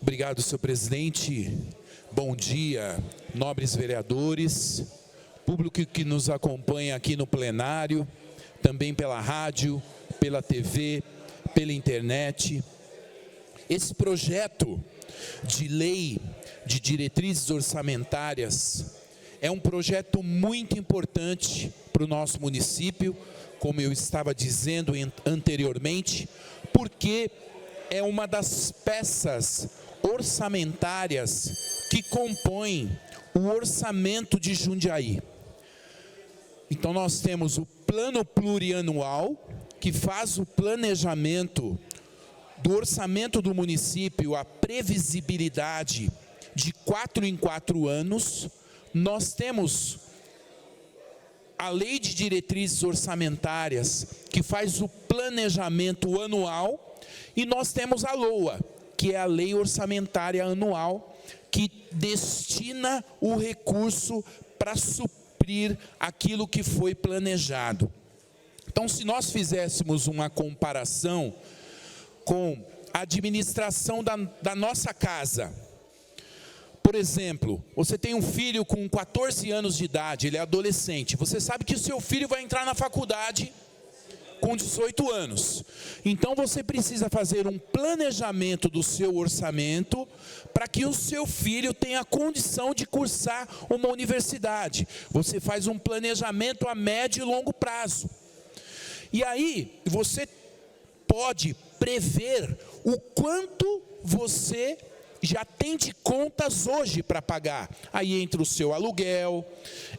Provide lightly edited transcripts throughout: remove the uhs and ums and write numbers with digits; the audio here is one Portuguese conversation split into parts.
Obrigado, senhor presidente. Bom dia, nobres vereadores, público que nos acompanha aqui no plenário, também pela rádio, pela TV, pela internet. Esse projeto de lei de diretrizes orçamentárias é um projeto muito importante para o nosso município, como eu estava dizendo anteriormente, porque é uma das peças orçamentárias que compõem o orçamento de Jundiaí. Então nós temos o plano plurianual, que faz o planejamento do orçamento do município, a previsibilidade de 4 em 4 anos. Nós temos a lei de diretrizes orçamentárias, que faz o planejamento anual, e nós temos a LOA, que é a lei orçamentária anual, que destina o recurso para suprir aquilo que foi planejado. Então, se nós fizéssemos uma comparação com a administração da nossa casa, por exemplo, você tem um filho com 14 anos de idade, ele é adolescente, você sabe que o seu filho vai entrar na faculdade com 18 anos. Então você precisa fazer um planejamento do seu orçamento para que o seu filho tenha condição de cursar uma universidade. Você faz um planejamento a médio e longo prazo. E aí você pode prever o quanto você já tem de contas hoje para pagar. Aí entra o seu aluguel,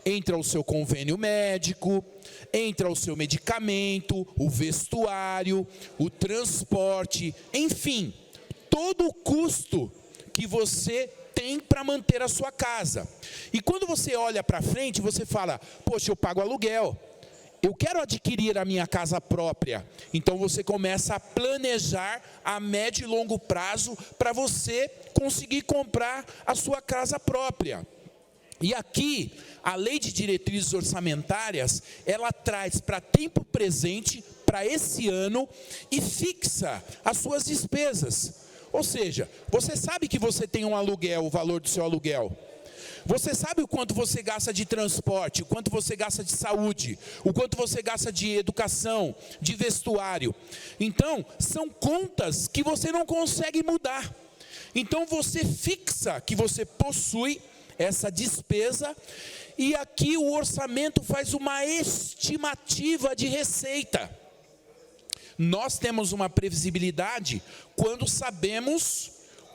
entra o seu convênio médico, entra o seu medicamento, o vestuário, o transporte, enfim, todo o custo que você tem para manter a sua casa. E quando você olha para frente, você fala, poxa, eu pago aluguel, eu quero adquirir a minha casa própria. Então você começa a planejar a médio e longo prazo para você conseguir comprar a sua casa própria. E aqui, a lei de diretrizes orçamentárias, ela traz para tempo presente, para esse ano, e fixa as suas despesas. Ou seja, você sabe que você tem um aluguel, o valor do seu aluguel. Você sabe o quanto você gasta de transporte, o quanto você gasta de saúde, o quanto você gasta de educação, de vestuário. Então, são contas que você não consegue mudar. Então, você fixa que você possui essa despesa, e aqui o orçamento faz uma estimativa de receita. Nós temos uma previsibilidade quando sabemos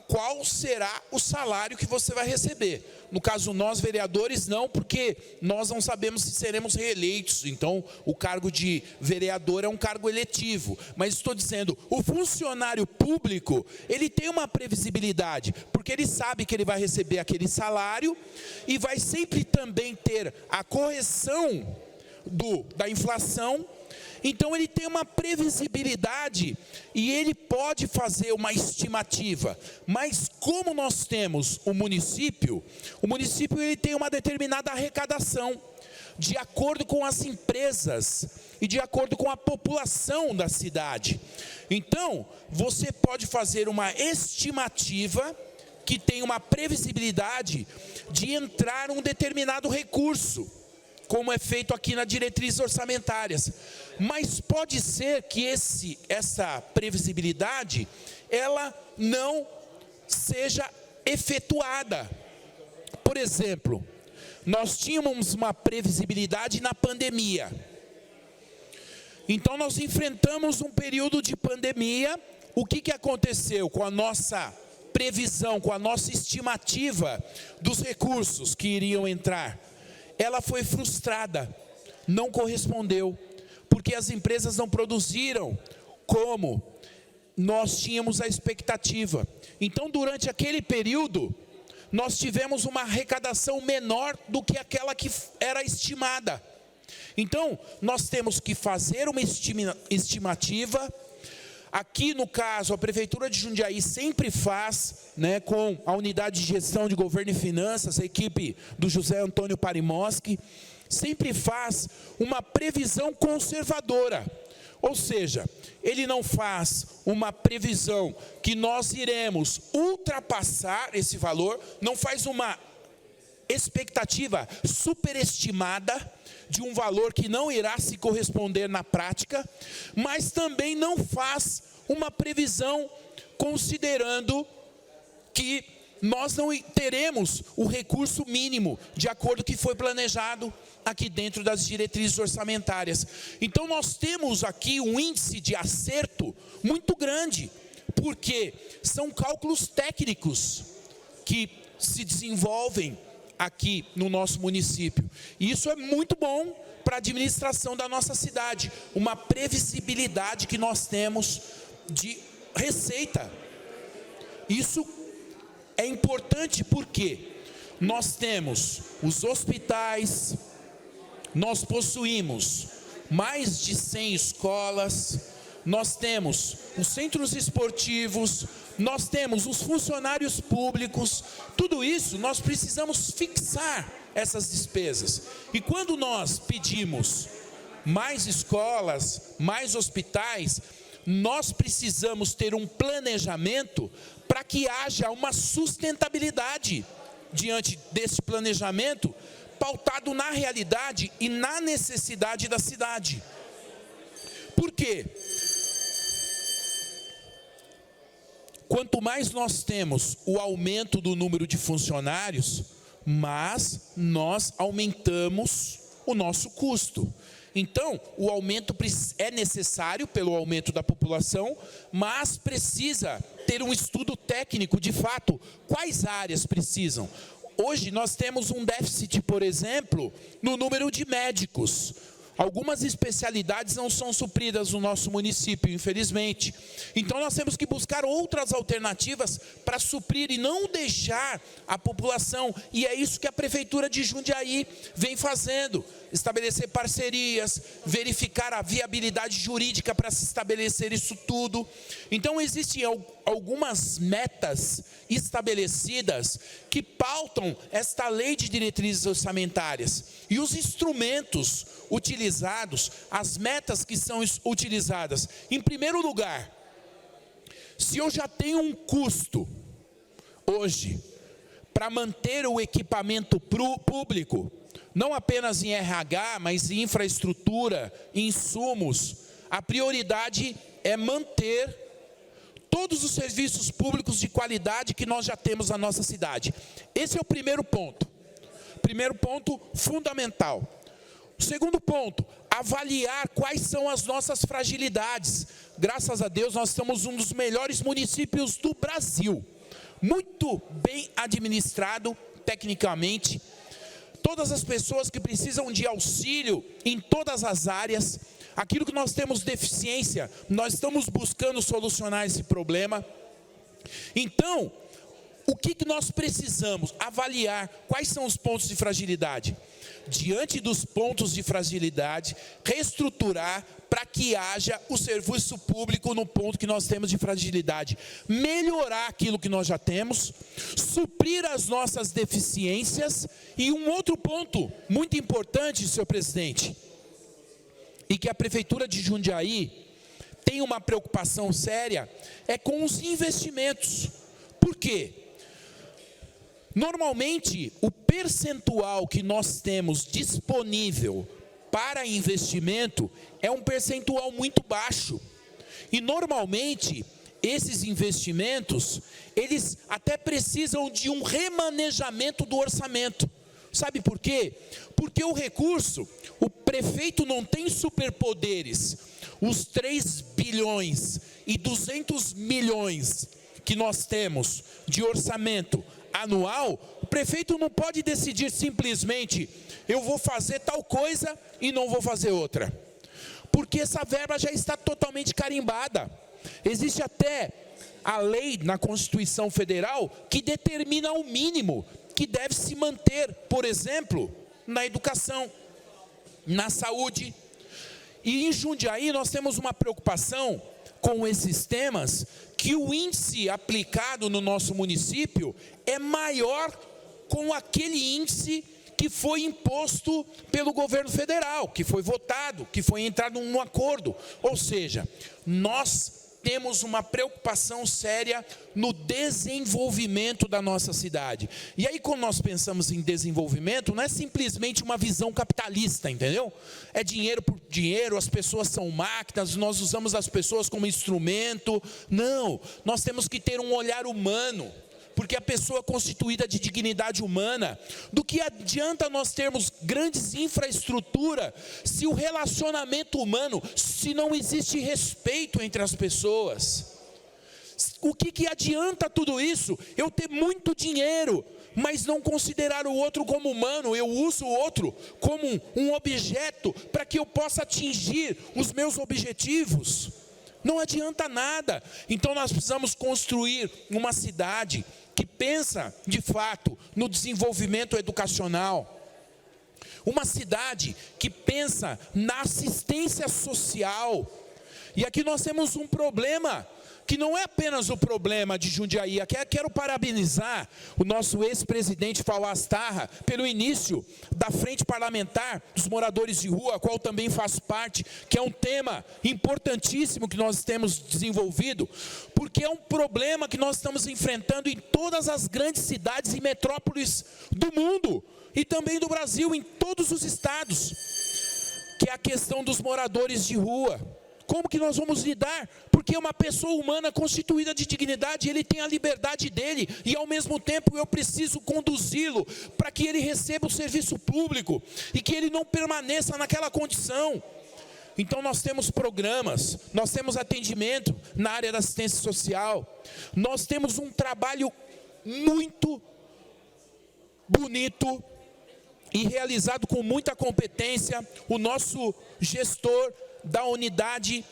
qual será o salário que você vai receber. No caso, nós vereadores não, porque nós não sabemos se seremos reeleitos. Então, o cargo de vereador é um cargo eletivo. Mas estou dizendo, o funcionário público, ele tem uma previsibilidade, porque ele sabe que ele vai receber aquele salário e vai sempre também ter a correção da inflação. Então ele tem uma previsibilidade e ele pode fazer uma estimativa. Mas como nós temos o município ele tem uma determinada arrecadação, de acordo com as empresas e de acordo com a população da cidade. Então, você pode fazer uma estimativa que tem uma previsibilidade de entrar um determinado recurso, como é feito aqui na diretrizes orçamentárias. Mas pode ser que essa previsibilidade, ela não seja efetuada. Por exemplo, nós tínhamos uma previsibilidade na pandemia. Então nós enfrentamos um período de pandemia. O que aconteceu com a nossa previsão, com a nossa estimativa dos recursos que iriam entrar? Ela foi frustrada, não correspondeu, porque as empresas não produziram como nós tínhamos a expectativa. Então, durante aquele período, nós tivemos uma arrecadação menor do que aquela que era estimada. Então, nós temos que fazer uma estimativa. Aqui, no caso, a Prefeitura de Jundiaí sempre faz, com a Unidade de Gestão de Governo e Finanças, a equipe do José Antônio Parimoski, sempre faz uma previsão conservadora. Ou seja, ele não faz uma previsão que nós iremos ultrapassar esse valor, não faz uma expectativa superestimada de um valor que não irá se corresponder na prática, mas também não faz uma previsão considerando que nós não teremos o recurso mínimo de acordo com o que foi planejado aqui dentro das diretrizes orçamentárias. Então nós temos aqui um índice de acerto muito grande, porque são cálculos técnicos que se desenvolvem aqui no nosso município. E isso é muito bom para a administração da nossa cidade, uma previsibilidade que nós temos de receita. Isso é importante porque nós temos os hospitais, nós possuímos mais de 100 escolas, nós temos os centros esportivos, nós temos os funcionários públicos, tudo isso nós precisamos fixar essas despesas. E quando nós pedimos mais escolas, mais hospitais, nós precisamos ter um planejamento para que haja uma sustentabilidade diante desse planejamento, pautado na realidade e na necessidade da cidade. Por quê? Quanto mais nós temos o aumento do número de funcionários, mais nós aumentamos o nosso custo. Então, o aumento é necessário pelo aumento da população, mas precisa ter um estudo técnico, de fato, quais áreas precisam. Hoje nós temos um déficit, por exemplo, no número de médicos. Algumas especialidades não são supridas no nosso município, infelizmente. Então nós temos que buscar outras alternativas para suprir e não deixar a população. E é isso que a Prefeitura de Jundiaí vem fazendo. Estabelecer parcerias, verificar a viabilidade jurídica para se estabelecer isso tudo. Então existem algumas metas estabelecidas que pautam esta lei de diretrizes orçamentárias. E os instrumentos utilizados, as metas que são utilizadas. Em primeiro lugar, se eu já tenho um custo hoje para manter o equipamento público, não apenas em RH, mas em infraestrutura, em insumos, a prioridade é manter todos os serviços públicos de qualidade que nós já temos na nossa cidade. Esse é o primeiro ponto fundamental. O segundo ponto, avaliar quais são as nossas fragilidades. Graças a Deus, nós somos um dos melhores municípios do Brasil. Muito bem administrado, tecnicamente. Todas as pessoas que precisam de auxílio em todas as áreas. Aquilo que nós temos deficiência, nós estamos buscando solucionar esse problema. Então, o que nós precisamos? Avaliar quais são os pontos de fragilidade. Diante dos pontos de fragilidade, reestruturar para que haja o serviço público no ponto que nós temos de fragilidade. Melhorar aquilo que nós já temos, suprir as nossas deficiências. E um outro ponto muito importante, senhor presidente, e que a Prefeitura de Jundiaí tem uma preocupação séria, é com os investimentos. Por quê? Normalmente, o percentual que nós temos disponível para investimento é um percentual muito baixo. E normalmente, esses investimentos, eles até precisam de um remanejamento do orçamento. Sabe por quê? Porque o recurso, o prefeito não tem superpoderes. Os 3 bilhões e 200 milhões que nós temos de orçamento anual, o prefeito não pode decidir simplesmente, eu vou fazer tal coisa e não vou fazer outra. Porque essa verba já está totalmente carimbada. Existe até a lei na Constituição Federal que determina o mínimo que deve se manter, por exemplo, na educação, na saúde. E em Jundiaí nós temos uma preocupação com esses temas, que o índice aplicado no nosso município é maior com aquele índice que foi imposto pelo governo federal, que foi votado, que foi entrado num acordo. Ou seja, nós temos uma preocupação séria no desenvolvimento da nossa cidade. E aí, quando nós pensamos em desenvolvimento, não é simplesmente uma visão capitalista, entendeu? É dinheiro por dinheiro, as pessoas são máquinas, nós usamos as pessoas como instrumento. Não, nós temos que ter um olhar humano, porque a pessoa é constituída de dignidade humana. Do que adianta nós termos grandes infraestrutura se o relacionamento humano, se não existe respeito entre as pessoas? O que adianta tudo isso? Eu ter muito dinheiro, mas não considerar o outro como humano. Eu uso o outro como um objeto para que eu possa atingir os meus objetivos. Não adianta nada. Então nós precisamos construir uma cidade que pensa, de fato, no desenvolvimento educacional. Uma cidade que pensa na assistência social. E aqui nós temos um problema, que não é apenas o problema de Jundiaí. Aqui quero parabenizar o nosso ex-presidente Fauaz Tarra pelo início da Frente Parlamentar dos Moradores de Rua, a qual também faz parte, que é um tema importantíssimo que nós temos desenvolvido, porque é um problema que nós estamos enfrentando em todas as grandes cidades e metrópoles do mundo, e também do Brasil, em todos os estados, que é a questão dos moradores de rua. Como que nós vamos lidar? Porque é uma pessoa humana constituída de dignidade, ele tem a liberdade dele, e ao mesmo tempo eu preciso conduzi-lo para que ele receba o serviço público, e que ele não permaneça naquela condição. Então nós temos programas, nós temos atendimento na área da assistência social, nós temos um trabalho muito bonito e realizado com muita competência. O nosso gestor da unidade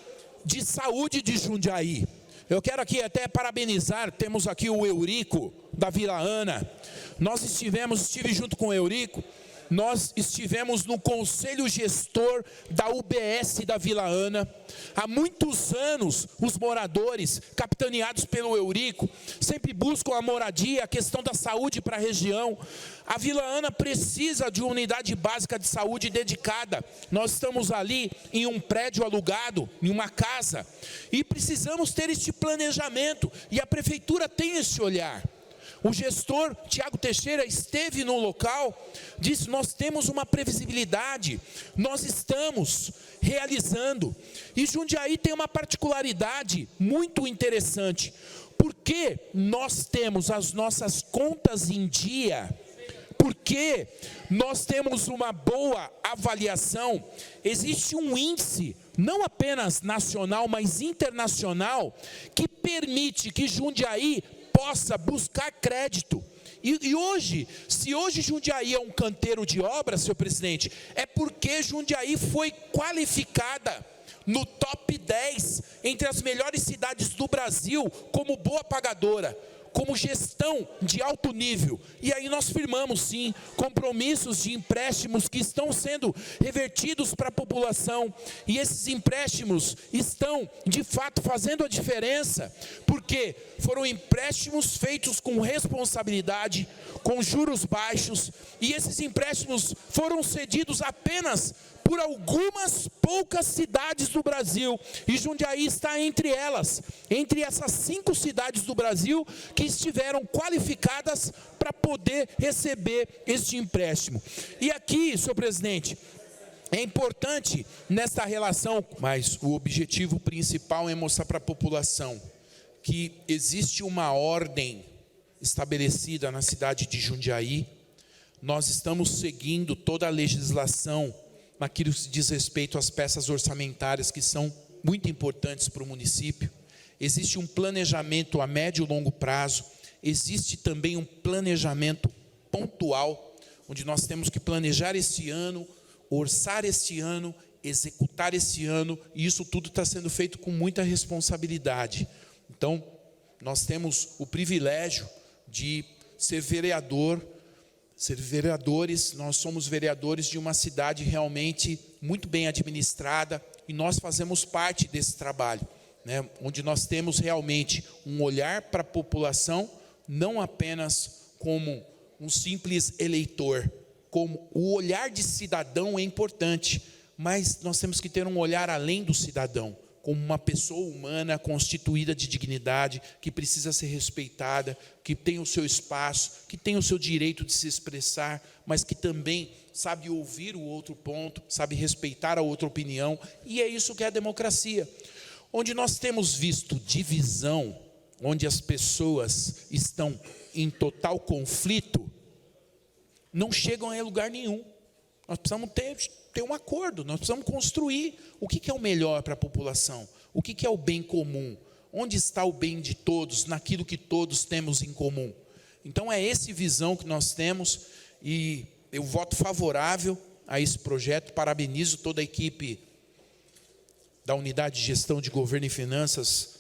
de saúde de Jundiaí, eu quero aqui até parabenizar, temos aqui o Eurico da Vila Ana. Estive junto com o Eurico, nós estivemos no conselho gestor da UBS da Vila Ana. Há muitos anos os moradores, capitaneados pelo Eurico, sempre buscam a moradia, a questão da saúde para a região. A Vila Ana precisa de uma unidade básica de saúde dedicada. Nós estamos ali em um prédio alugado, em uma casa, e precisamos ter este planejamento, e a prefeitura tem esse olhar. O gestor Tiago Teixeira esteve no local, disse: nós temos uma previsibilidade, nós estamos realizando. E Jundiaí tem uma particularidade muito interessante, porque nós temos as nossas contas em dia, porque nós temos uma boa avaliação. Existe um índice, não apenas nacional, mas internacional, que permite que Jundiaí possa buscar crédito. E hoje, se hoje Jundiaí é um canteiro de obras, senhor presidente, é porque Jundiaí foi qualificada no top 10 entre as melhores cidades do Brasil como boa pagadora, como gestão de alto nível. E aí nós firmamos sim compromissos de empréstimos que estão sendo revertidos para a população, e esses empréstimos estão de fato fazendo a diferença, porque foram empréstimos feitos com responsabilidade, com juros baixos, e esses empréstimos foram cedidos apenas por algumas poucas cidades do Brasil, e Jundiaí está entre elas, entre essas 5 cidades do Brasil que estiveram qualificadas para poder receber este empréstimo. E aqui, senhor presidente, é importante nesta relação, mas o objetivo principal é mostrar para a população que existe uma ordem estabelecida na cidade de Jundiaí. Nós estamos seguindo toda a legislação naquilo que diz respeito às peças orçamentárias, que são muito importantes para o município. Existe um planejamento a médio e longo prazo, existe também um planejamento pontual, onde nós temos que planejar este ano, orçar este ano, executar este ano, e isso tudo está sendo feito com muita responsabilidade. Então, nós temos o privilégio de ser vereadores, nós somos vereadores de uma cidade realmente muito bem administrada, e nós fazemos parte desse trabalho, né, onde nós temos realmente um olhar para a população, não apenas como um simples eleitor, como o olhar de cidadão é importante, mas nós temos que ter um olhar além do cidadão, como uma pessoa humana constituída de dignidade, que precisa ser respeitada, que tem o seu espaço, que tem o seu direito de se expressar, mas que também sabe ouvir o outro ponto, sabe respeitar a outra opinião, e é isso que é a democracia. Onde nós temos visto divisão, onde as pessoas estão em total conflito, não chegam a lugar nenhum. Nós precisamos ter um acordo, nós precisamos construir o que é o melhor para a população, o que é o bem comum, onde está o bem de todos, naquilo que todos temos em comum. Então é essa visão que nós temos, e eu voto favorável a esse projeto, parabenizo toda a equipe da Unidade de Gestão de Governo e Finanças